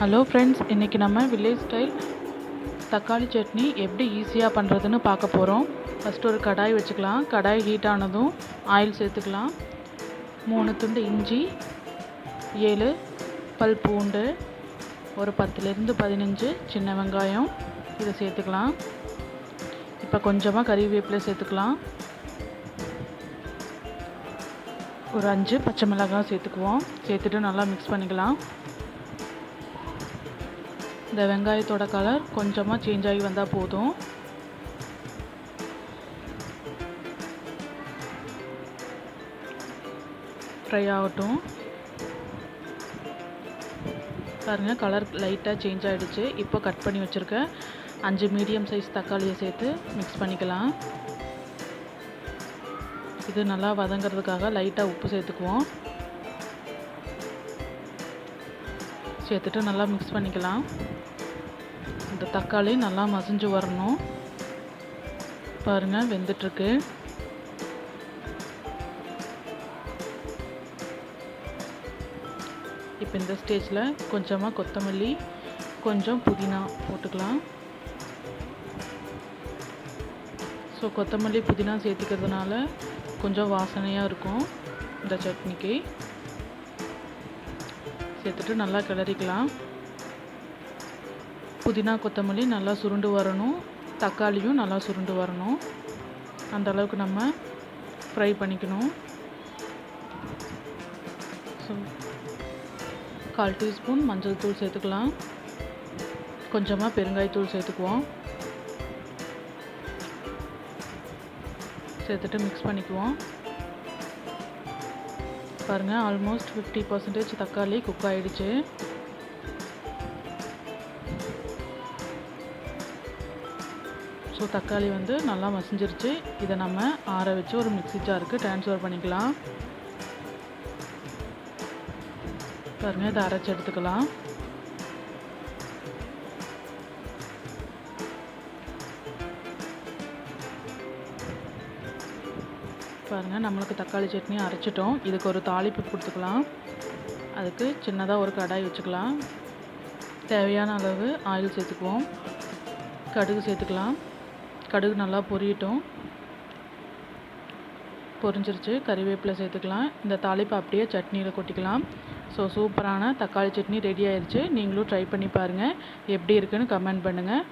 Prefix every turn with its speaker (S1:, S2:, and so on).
S1: Hello friends, இன்றைக்கி நம்ம village style தக்காளி சட்னி எப்படி ஈஸியாக பண்ணுறதுன்னு பார்க்க போகிறோம். ஃபஸ்ட்டு ஒரு கடாய் வச்சுக்கலாம். கடாய் ஹீட் ஆனதும் ஆயில் சேர்த்துக்கலாம். 3 துண்டு இஞ்சி, 7 பல் பூண்டு, ஒரு 10லேருந்து 15 சின்ன வெங்காயம் இதை சேர்த்துக்கலாம். இப்போ கொஞ்சமாக கறிவேப்பிலை சேர்த்துக்கலாம். ஒரு 5 பச்சை மிளகாய் சேர்த்துக்குவோம். சேர்த்துட்டு நல்லா மிக்ஸ் பண்ணிக்கலாம். இந்த வெங்காயத்தோட கலர் கொஞ்சமாக சேஞ்ச் ஆகி வந்தால் போதும். ஃப்ரை ஆகட்டும். பாருங்கள், கலர் லைட்டாக சேஞ்ச் ஆகிடுச்சு. இப்போ கட் பண்ணி வச்சுருக்க 5 மீடியம் சைஸ் தக்காளியை சேர்த்து மிக்ஸ் பண்ணிக்கலாம். இது நல்லா வதங்கிறதுக்காக லைட்டாக உப்பு சேர்த்துக்குவோம். சேர்த்துட்டு நல்லா மிக்ஸ் பண்ணிக்கலாம். இந்த தக்காளி நல்லா மசிஞ்சு வரணும். பாருங்கள், வெந்துட்டுருக்கு. இப்போ இந்த ஸ்டேஜில் கொஞ்சமாக கொத்தமல்லி, கொஞ்சம் புதினா போட்டுக்கலாம். ஸோ கொத்தமல்லி புதினா சேர்த்துக்கிறதுனால கொஞ்சம் வாசனையாக இருக்கும் இந்த சட்னிக்கு. சேர்த்துட்டு நல்லா கிளறிக்கலாம். புதினா கொத்தமல்லி நல்லா சுருண்டு வரணும், தக்காளியும் நல்லா சுருண்டு வரணும். அந்த அளவுக்கு நம்ம ஃப்ரை பண்ணிக்கணும். ஸோ 1/4 டீஸ்பூன் மஞ்சள் தூள் சேர்த்துக்கலாம். கொஞ்சமாக பெருங்காயத்தூள் சேர்த்துக்குவோம். சேர்த்துட்டு மிக்ஸ் பண்ணிக்குவோம். பாருங்கள், ஆல்மோஸ்ட் 50% தக்காளி குக் ஆகிடுச்சு. ஸோ தக்காளி நல்லா மசிஞ்சிருச்சு. இதை நம்ம ஆற வச்சு ஒரு மிக்ஸி ஜாருக்கு ட்ரான்ஸ்ஃபர் பண்ணிக்கலாம். பாருங்கள், இதை அரைச்சி எடுத்துக்கலாம். பாருங்கள், நம்மளுக்கு தக்காளி சட்னி அரைச்சிட்டோம். இதுக்கு ஒரு தாளிப்பு கொடுத்துக்கலாம். அதுக்கு சின்னதாக ஒரு கடாய் வச்சுக்கலாம். தேவையான அளவு ஆயில் சேர்த்துக்குவோம். கடுகு சேர்த்துக்கலாம். கடுகு நல்லா பொரியட்டும். பொரிஞ்சிருச்சு. கறிவேப்பிலை சேர்த்துக்கலாம். இந்த தாளிப்பை அப்படியே சட்னியில் கொட்டிக்கலாம். ஸோ சூப்பரான தக்காளி சட்னி ரெடி ஆயிடுச்சு. நீங்களும் ட்ரை பண்ணி பாருங்கள். எப்படி இருக்குன்னு கமெண்ட் பண்ணுங்கள்.